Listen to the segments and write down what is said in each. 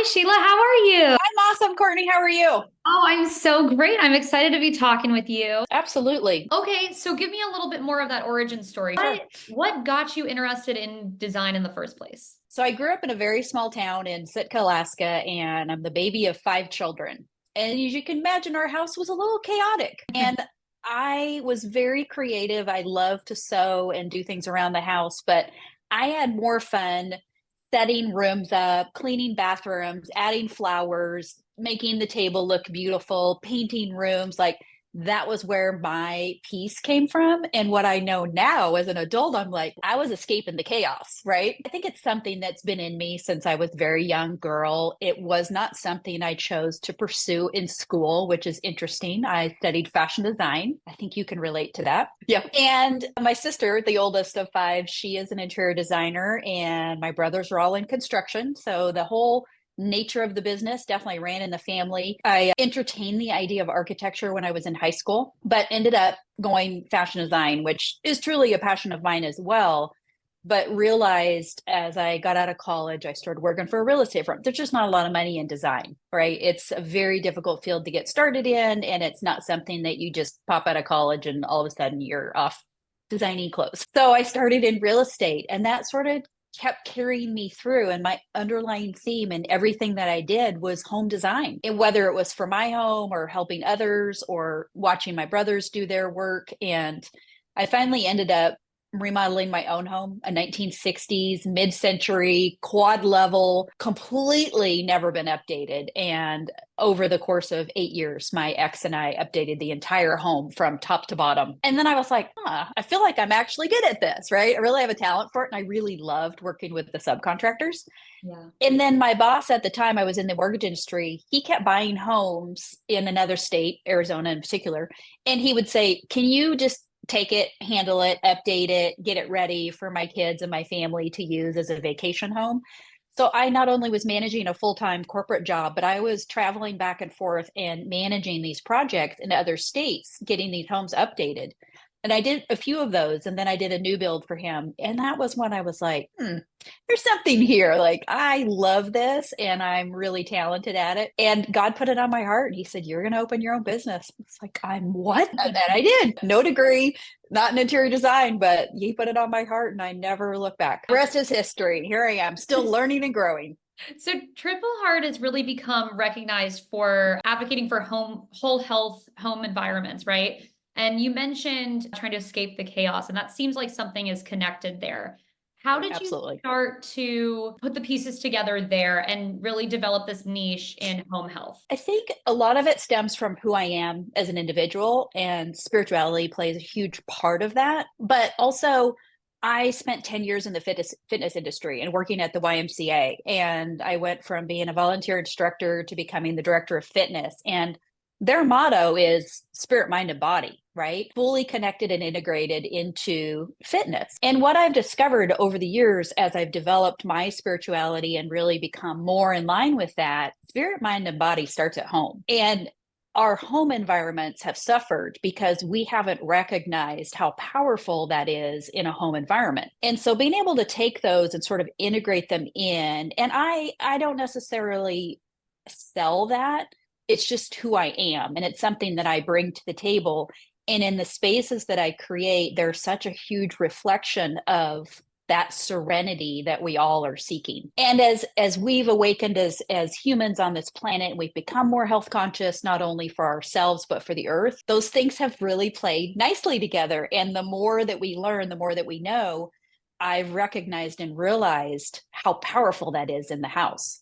Hi, Sheila. How are you? I'm awesome, Courtney. How are you? Oh, I'm so great. I'm excited to be talking with you. Absolutely. Okay, so give me a little bit more of that origin story. Sure. What got you interested in design in the first place? So I grew up in a very small town in Sitka, Alaska, and I'm the baby of five children. And as you can imagine, our house was a little chaotic. And I was very creative. I love to sew and do things around the house, but I had more fun setting rooms up, cleaning bathrooms, adding flowers, making the table look beautiful, painting rooms. Like that was where my peace came from. And what I know now as an adult, I'm like, I was escaping the chaos, right? I think it's something that's been in me since I was a very young girl. It was not something I chose to pursue in school, which is interesting. I studied fashion design. I think you can relate to that. Yeah. And my sister, the oldest of five, she is an interior designer, and my brothers are all in construction. So the whole nature of the business definitely ran in the family. I entertained the idea of architecture when I was in high school, but ended up going fashion design, which is truly a passion of mine as well. But realized as I got out of college, I started working for a real estate firm. There's just not a lot of money in design, right? It's a very difficult field to get started in, and it's not something that you just pop out of college and all of a sudden you're off designing clothes. So I started in real estate, and that sort of kept carrying me through. And my underlying theme in everything that I did was home design. And whether it was for my home or helping others or watching my brothers do their work. And I finally ended up remodeling my own home, a 1960s mid-century quad level, completely never been updated. And over the course of 8 years, my ex and I updated the entire home from top to bottom. And then I was like, I feel like I'm actually good at this, right? I really have a talent for it. And I really loved working with the subcontractors. Yeah. And then my boss at the time, I was in the mortgage industry, he kept buying homes in another state, Arizona in particular. And he would say, can you just take it, handle it, update it, get it ready for my kids and my family to use as a vacation home? So I not only was managing a full-time corporate job, but I was traveling back and forth and managing these projects in other states, getting these homes updated. And I did a few of those, and then I did a new build for him. And that was when I was like, there's something here. Like, I love this and I'm really talented at it. And God put it on my heart. And he said, you're going to open your own business. It's like, I'm what? And then I did. No degree, not in interior design, but he put it on my heart and I never looked back. The rest is history. Here I am, still learning and growing. So Triple Heart has really become recognized for advocating for whole health home environments, right? And you mentioned trying to escape the chaos, and that seems like something is connected there. How did you Absolutely. start to put the pieces together there and really develop this niche in home health? I think a lot of it stems from who I am as an individual, and spirituality plays a huge part of that. But also, I spent 10 years in the fitness industry and working at the YMCA. And I went from being a volunteer instructor to becoming the director of fitness. And their motto is spirit, mind, and body, right? Fully connected and integrated into fitness. And what I've discovered over the years as I've developed my spirituality and really become more in line with that, spirit, mind, and body starts at home. And our home environments have suffered because we haven't recognized how powerful that is in a home environment. And so being able to take those and sort of integrate them in, and I don't necessarily sell that. It's just who I am. And it's something that I bring to the table. And in the spaces that I create, there's such a huge reflection of that serenity that we all are seeking. And as we've awakened as humans on this planet, we've become more health conscious, not only for ourselves, but for the earth. Those things have really played nicely together. And the more that we learn, the more that we know, I've recognized and realized how powerful that is in the house.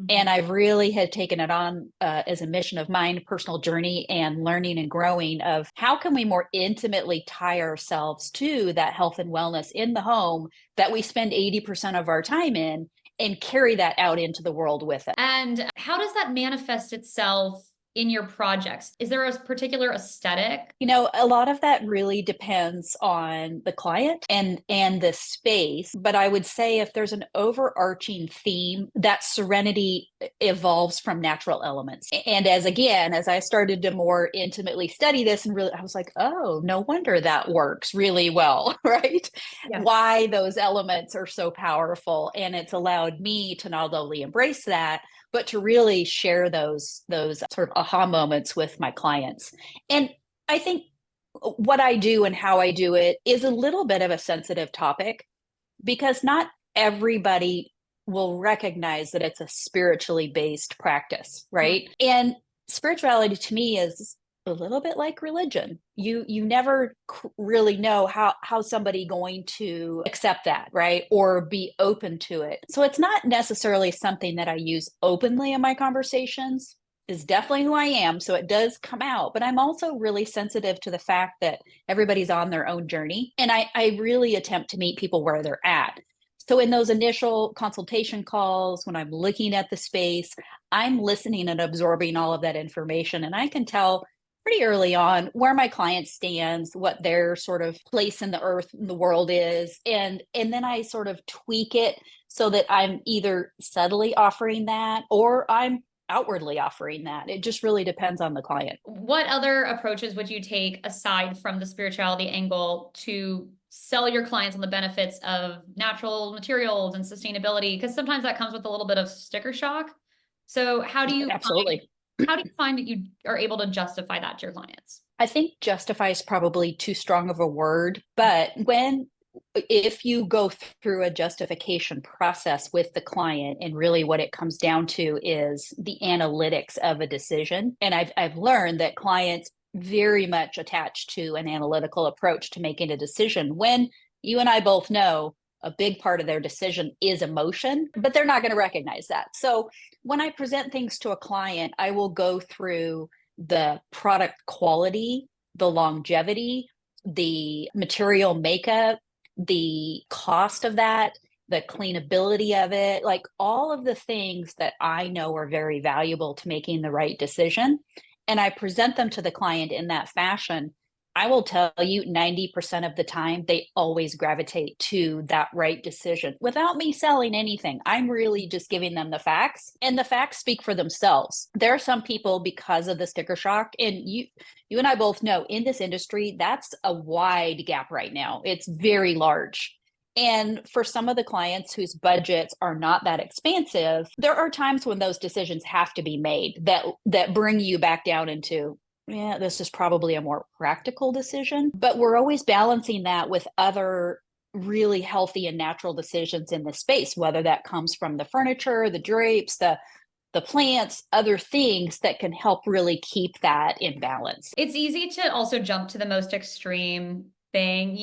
And I've really had taken it on as a mission of mine, personal journey and learning and growing of how can we more intimately tie ourselves to that health and wellness in the home that we spend 80% of our time in and carry that out into the world with it. And how does that manifest itself in your projects? Is there a particular aesthetic? You know, a lot of that really depends on the client and the space. But I would say if there's an overarching theme, that serenity evolves from natural elements. And as I started to more intimately study this and really, I was like, oh, no wonder that works really well, right? Yeah. Why those elements are so powerful. And it's allowed me to not only embrace that, but to really share those sort of aha moments with my clients. And I think what I do and how I do it is a little bit of a sensitive topic because not everybody will recognize that it's a spiritually based practice, right? And spirituality to me is a little bit like religion. You never really know how somebody going to accept that, right? Or be open to it. So it's not necessarily something that I use openly in my conversations. Is definitely who I am. So it does come out, but I'm also really sensitive to the fact that everybody's on their own journey. And I really attempt to meet people where they're at. So in those initial consultation calls, when I'm looking at the space, I'm listening and absorbing all of that information. And I can tell pretty early on where my client stands, what their sort of place in the earth, in the world is. And then I sort of tweak it so that I'm either subtly offering that or I'm outwardly offering that. It just really depends on the client. What other approaches would you take aside from the spirituality angle to sell your clients on the benefits of natural materials and sustainability? Because sometimes that comes with a little bit of sticker shock. So Absolutely. How do you find that you are able to justify that to your clients? I think justify is probably too strong of a word, but if you go through a justification process with the client, and really what it comes down to is the analytics of a decision. And I've learned that clients very much attach to an analytical approach to making a decision when you and I both know a big part of their decision is emotion, but they're not going to recognize that. So when I present things to a client, I will go through the product quality, the longevity, the material makeup, the cost of that, the cleanability of it, like all of the things that I know are very valuable to making the right decision. And I present them to the client in that fashion. I will tell you 90% of the time, they always gravitate to that right decision without me selling anything. I'm really just giving them the facts, and the facts speak for themselves. There are some people, because of the sticker shock, and you and I both know in this industry, that's a wide gap right now. It's very large. And for some of the clients whose budgets are not that expansive, there are times when those decisions have to be made that bring you back down into, yeah, this is probably a more practical decision. But we're always balancing that with other really healthy and natural decisions in the space, whether that comes from the furniture, the drapes, the plants, other things that can help really keep that in balance. It's easy to also jump to the most extreme thing,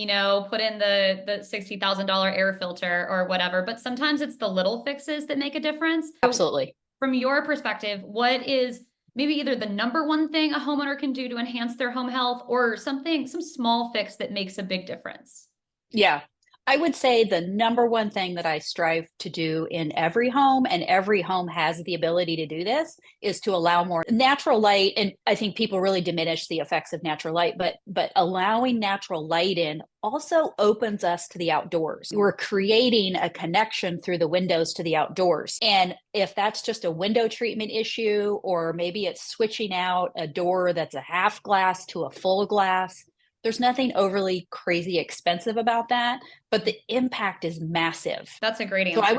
put in the $60,000 air filter or whatever, but sometimes it's the little fixes that make a difference. So Absolutely. from your perspective, what is maybe either the number one thing a homeowner can do to enhance their home health, or some small fix that makes a big difference? Yeah. I would say the number one thing that I strive to do in every home, and every home has the ability to do this, is to allow more natural light. And I think people really diminish the effects of natural light, but allowing natural light in also opens us to the outdoors. We're creating a connection through the windows to the outdoors. And if that's just a window treatment issue, or maybe it's switching out a door that's a half glass to a full glass, there's nothing overly crazy expensive about that, but the impact is massive. That's a great answer. So I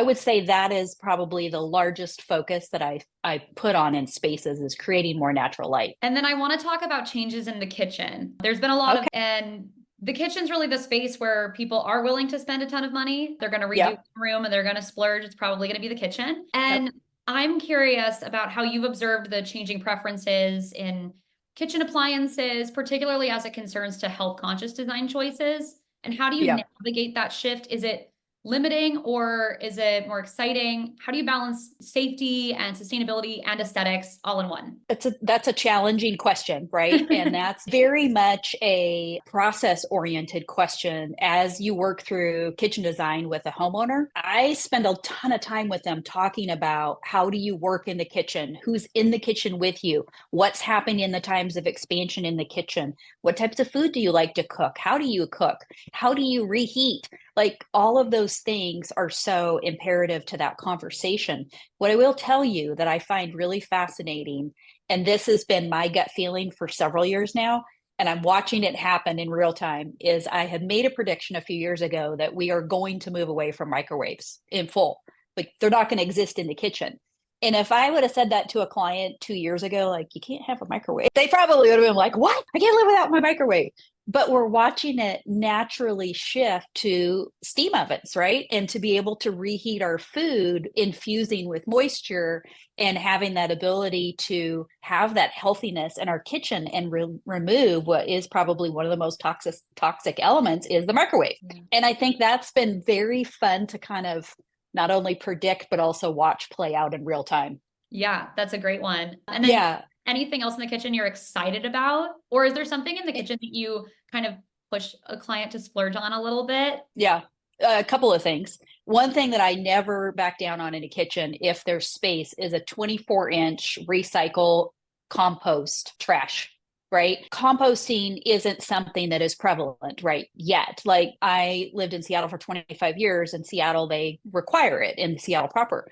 would say that is probably the largest focus that I put on in spaces, is creating more natural light. And then I want to talk about changes in the kitchen. There's been a lot and the kitchen's really the space where people are willing to spend a ton of money. They're going to redo the room and they're going to splurge. It's probably going to be the kitchen. And I'm curious about how you've observed the changing preferences in kitchen appliances, particularly as it concerns to health conscious design choices. And how do you navigate that shift? Is it limiting or is it more exciting? How do you balance safety and sustainability and aesthetics all in one? That's a challenging question, right? And that's very much a process-oriented question as you work through kitchen design with a homeowner. I spend a ton of time with them talking about how do you work in the kitchen? Who's in the kitchen with you? What's happening in the times of expansion in the kitchen? What types of food do you like to cook? How do you cook? How do you reheat? Like all of those things are so imperative to that conversation. What I will tell you that I find really fascinating, and this has been my gut feeling for several years now, and I'm watching it happen in real time, is I had made a prediction a few years ago that we are going to move away from microwaves in full. Like they're not going to exist in the kitchen. And if I would have said that to a client 2 years ago, like, you can't have a microwave, they probably would have been like, what? I can't live without my microwave. But we're watching it naturally shift to steam ovens, right? And to be able to reheat our food, infusing with moisture and having that ability to have that healthiness in our kitchen and remove what is probably one of the most toxic elements is the microwave. Yeah. And I think that's been very fun to kind of not only predict, but also watch play out in real time. Yeah, that's a great one. And then anything else in the kitchen you're excited about? Or is there something in the kitchen that you kind of push a client to splurge on a little bit? Yeah, a couple of things. One thing that I never back down on in a kitchen, if there's space, is a 24-inch recycle compost trash. Right? Composting isn't something that is prevalent right yet. Like I lived in Seattle for 25 years. In Seattle, they require it in Seattle proper.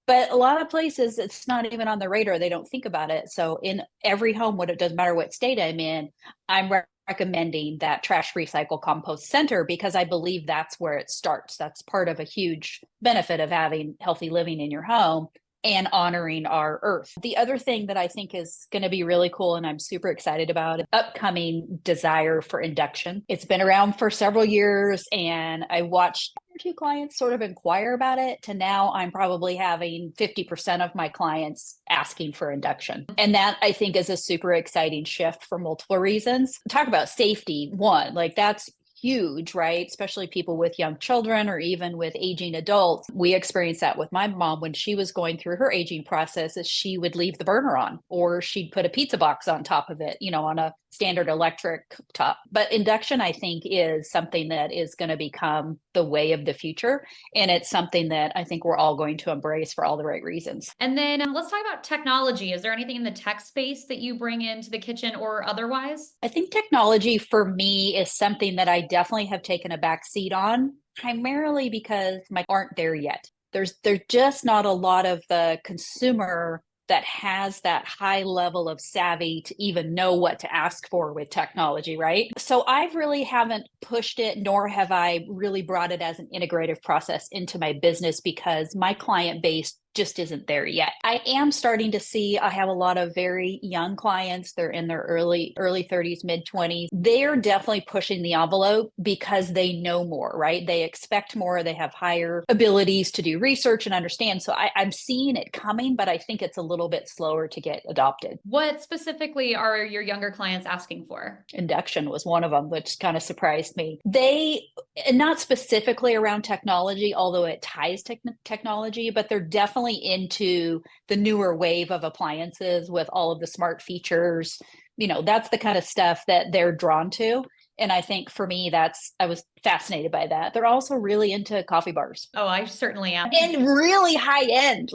But a lot of places, it's not even on the radar. They don't think about it. So in every home, it doesn't matter what state I'm in, I'm recommending that trash recycle compost center because I believe that's where it starts. That's part of a huge benefit of having healthy living in your home and honoring our earth. The other thing that I think is going to be really cool and I'm super excited about, upcoming desire for induction. It's been around for several years and I watched two clients sort of inquire about it to now I'm probably having 50% of my clients asking for induction. And that I think is a super exciting shift for multiple reasons. Talk about safety. One, like that's huge, right? Especially people with young children or even with aging adults. We experienced that with my mom when she was going through her aging process, is she would leave the burner on or she'd put a pizza box on top of it, on a standard electric cooktop. But induction, I think, is something that is going to become the way of the future. And it's something that I think we're all going to embrace for all the right reasons. And then let's talk about technology. Is there anything in the tech space that you bring into the kitchen or otherwise? I think technology for me is something that I definitely have taken a back seat on, primarily because my aren't there yet. There's just not a lot of the consumer that has that high level of savvy to even know what to ask for with technology, right? So I really haven't pushed it, nor have I really brought it as an integrative process into my business because my client base just isn't there yet. I am starting to see, I have a lot of very young clients. They're in their early 30s, mid 20s. They're definitely pushing the envelope because they know more, right? They expect more. They have higher abilities to do research and understand. So I'm seeing it coming, but I think it's a little bit slower to get adopted. What specifically are your younger clients asking for? Induction was one of them, which kind of surprised me. And not specifically around technology, although it ties technology, but they're definitely into the newer wave of appliances with all of the smart features. That's the kind of stuff that they're drawn to. And I think for me, I was fascinated by that. They're also really into coffee bars. Oh, I certainly am. And really high end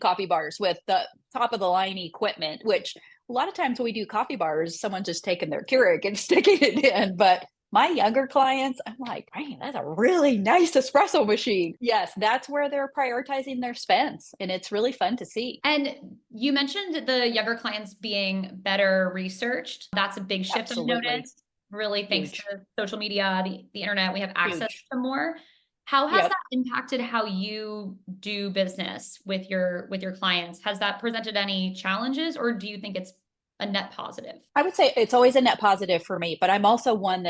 coffee bars with the top of the line equipment, which a lot of times when we do coffee bars, someone's just taking their Keurig and sticking it in. But my younger clients, I'm like, man, that's a really nice espresso machine. Yes, that's where they're prioritizing their spends. And it's really fun to see. And you mentioned the younger clients being better researched. That's a big shift I've noticed. Really, thanks to social media, the internet, we have access to more. How has that impacted how you do business with your clients? Has that presented any challenges, or do you think it's a net positive? I would say it's always a net positive for me, but I'm also one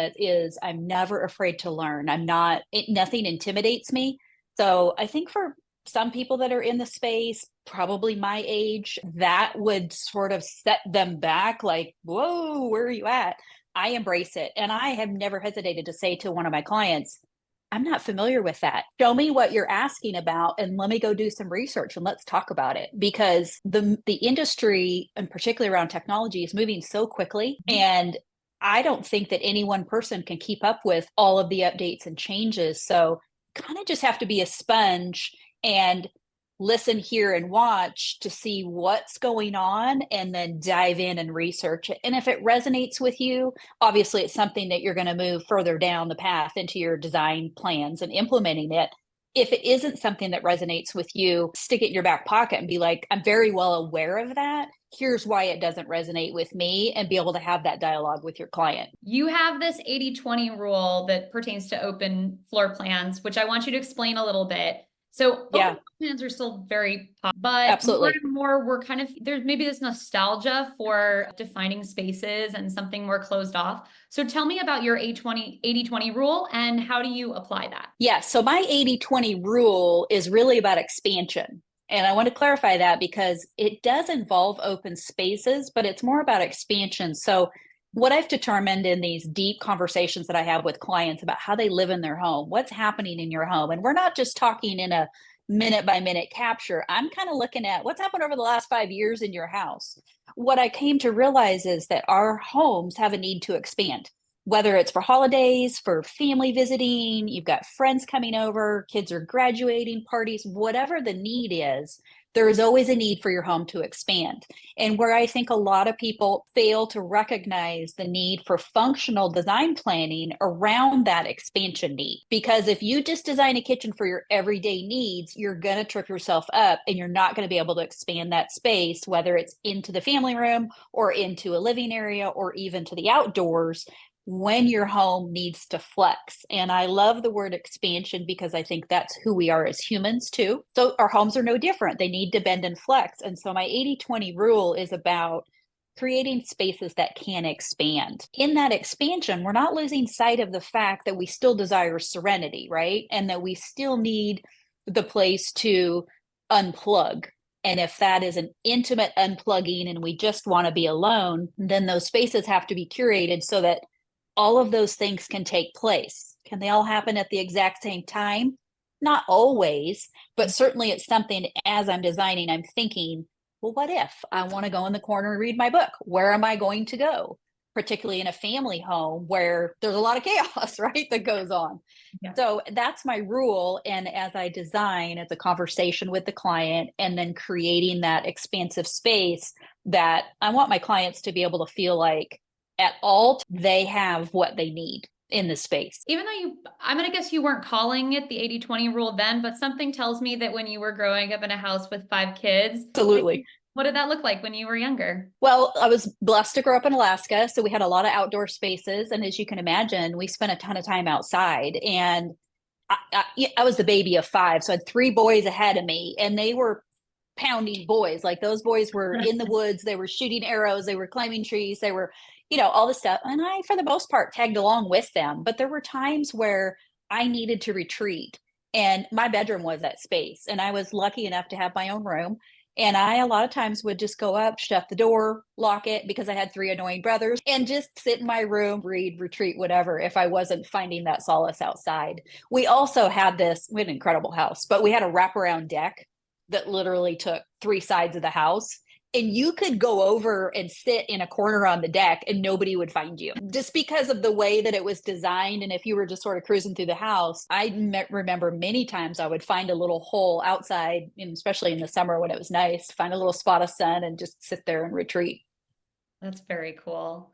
I'm never afraid to learn. Nothing intimidates me. So I think for some people that are in the space, probably my age, that would sort of set them back like, whoa, where are you at? I embrace it. And I have never hesitated to say to one of my clients, I'm not familiar with that. Show me what you're asking about and let me go do some research and let's talk about it, because the industry, and particularly around technology, is moving so quickly. And I don't think that any one person can keep up with all of the updates and changes. So kind of just have to be a sponge and listen, hear, and watch to see what's going on, and then dive in and research it. And if it resonates with you, obviously it's something that you're going to move further down the path into your design plans and implementing it. If it isn't something that resonates with you, stick it in your back pocket and be like, I'm very well aware of that. Here's why it doesn't resonate with me, and be able to have that dialogue with your client. You have this 80-20 rule that pertains to open floor plans, which I want you to explain a little bit. So open plans are still very pop, but absolutely. more and more we're kind of, there's maybe this nostalgia for defining spaces and something more closed off. So tell me about your 80-20 rule, and how do you apply that? Yeah, so my 80-20 rule is really about expansion. And I want to clarify that because it does involve open spaces, but it's more about expansion. So what I've determined in these deep conversations that I have with clients about how they live in their home, what's happening in your home, and we're not just talking in a minute by minute capture. I'm kind of looking at what's happened over the last 5 years in your house. What I came to realize is that our homes have a need to expand, whether it's for holidays, for family visiting, you've got friends coming over, kids are graduating, parties, whatever the need is, there is always a need for your home to expand. And where I think a lot of people fail to recognize the need for functional design planning around that expansion need. Because if you just design a kitchen for your everyday needs, you're going to trip yourself up and you're not going to be able to expand that space, whether it's into the family room or into a living area or even to the outdoors, when your home needs to flex. And I love the word expansion because I think that's who we are as humans too. So our homes are no different. They need to bend and flex. And so my 80-20 rule is about creating spaces that can expand. In that expansion, we're not losing sight of the fact that we still desire serenity, right? And that we still need the place to unplug. And if that is an intimate unplugging and we just want to be alone, then those spaces have to be curated so that all of those things can take place. Can they all happen at the exact same time? Not always, but certainly it's something as I'm designing, I'm thinking, well, what if I want to go in the corner and read my book? Where am I going to go? Particularly in a family home where there's a lot of chaos, right, that goes on. Yeah. So that's my rule. And as I design, it's a conversation with the client and then creating that expansive space that I want my clients to be able to feel like at all they have what they need in the space. Even though I'm going to guess you weren't calling it the 80-20 rule then, but something tells me that when you were growing up in a house with 5 kids. Absolutely. What did that look like when you were younger? Well, I was blessed to grow up in Alaska, so we had a lot of outdoor spaces. And as you can imagine, we spent a ton of time outside. And I was the baby of 5, so I had 3 boys ahead of me, and they were pounding boys. Like those boys were in the woods, they were shooting arrows, they were climbing trees, they were all this stuff. And I, for the most part, tagged along with them. But there were times where I needed to retreat. And my bedroom was that space. And I was lucky enough to have my own room. And I, a lot of times, would just go up, shut the door, lock it, because I had 3 annoying brothers, and just sit in my room, read, retreat, whatever, if I wasn't finding that solace outside. We also had we had an incredible house, but we had a wraparound deck that literally took 3 sides of the house. And you could go over and sit in a corner on the deck and nobody would find you, just because of the way that it was designed. And if you were just sort of cruising through the house, I remember many times I would find a little hole outside, and especially in the summer when it was nice, find a little spot of sun and just sit there and retreat. That's very cool.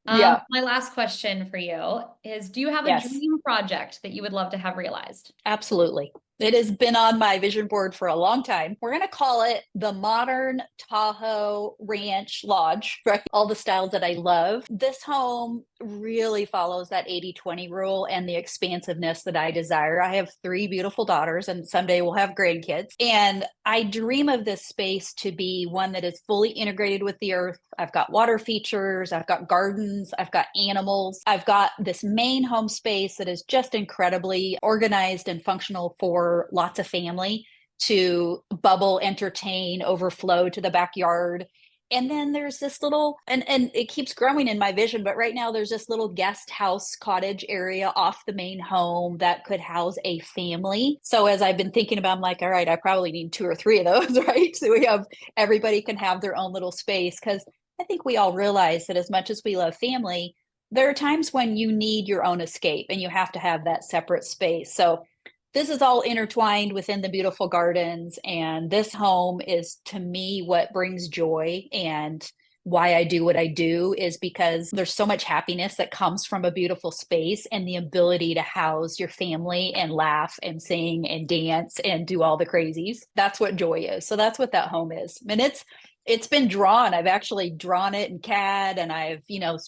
Yeah. My last question for you is, do you have a dream project that you would love to have realized? Absolutely. It has been on my vision board for a long time. We're going to call it the Modern Tahoe Ranch Lodge, right? All the styles that I love. This home really follows that 80-20 rule and the expansiveness that I desire. I have 3 beautiful daughters, and someday we'll have grandkids. And I dream of this space to be one that is fully integrated with the earth. I've got water features, I've got gardens, I've got animals. I've got this main home space that is just incredibly organized and functional for lots of family to bubble, entertain, overflow to the backyard. And then there's this little, and it keeps growing in my vision, but right now there's this little guest house cottage area off the main home that could house a family. So as I've been thinking about, I'm like, all right, I probably need 2 or 3 of those, right? So we have, everybody can have their own little space. Because I think we all realize that as much as we love family, there are times when you need your own escape and you have to have that separate space. So this is all intertwined within the beautiful gardens. And this home is, to me, what brings joy. And why I do what I do is because there's so much happiness that comes from a beautiful space and the ability to house your family and laugh and sing and dance and do all the crazies. That's what joy is. So that's what that home is. And it's been drawn. I've actually drawn it in CAD, and I've,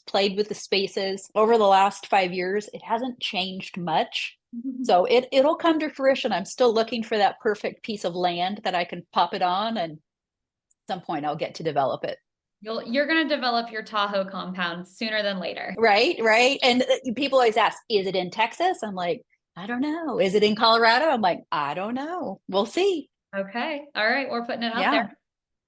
played with the spaces over the last 5 years. It hasn't changed much. So it'll come to fruition. I'm still looking for that perfect piece of land that I can pop it on, and at some point I'll get to develop it. You're going to develop your Tahoe compound sooner than later. Right, right. And people always ask, is it in Texas? I'm like, I don't know. Is it in Colorado? I'm like, I don't know. We'll see. Okay. All right. We're putting it out there.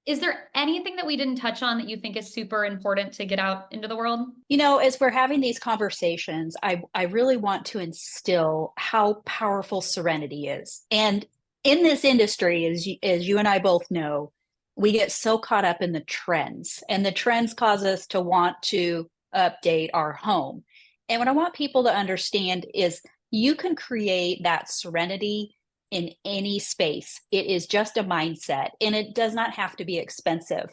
Is there anything that we didn't touch on that you think is super important to get out into the world? As we're having these conversations, I really want to instill how powerful serenity is. And in this industry, as you and I both know, we get so caught up in the trends, and the trends cause us to want to update our home. And what I want people to understand is you can create that serenity in any space. It is just a mindset, and it does not have to be expensive.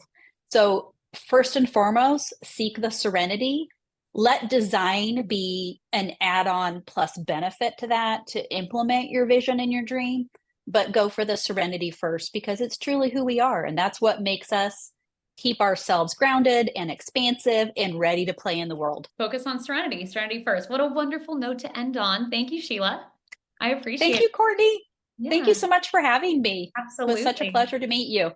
So first and foremost, seek the serenity. Let design be an add-on plus benefit to that to implement your vision and your dream, but go for the serenity first, because it's truly who we are. And that's what makes us keep ourselves grounded and expansive and ready to play in the world. Focus on serenity first. What a wonderful note to end on. Thank you, Shelagh. I appreciate it. Thank you, Courtney. Yeah. Thank you so much for having me. Absolutely. It was such a pleasure to meet you.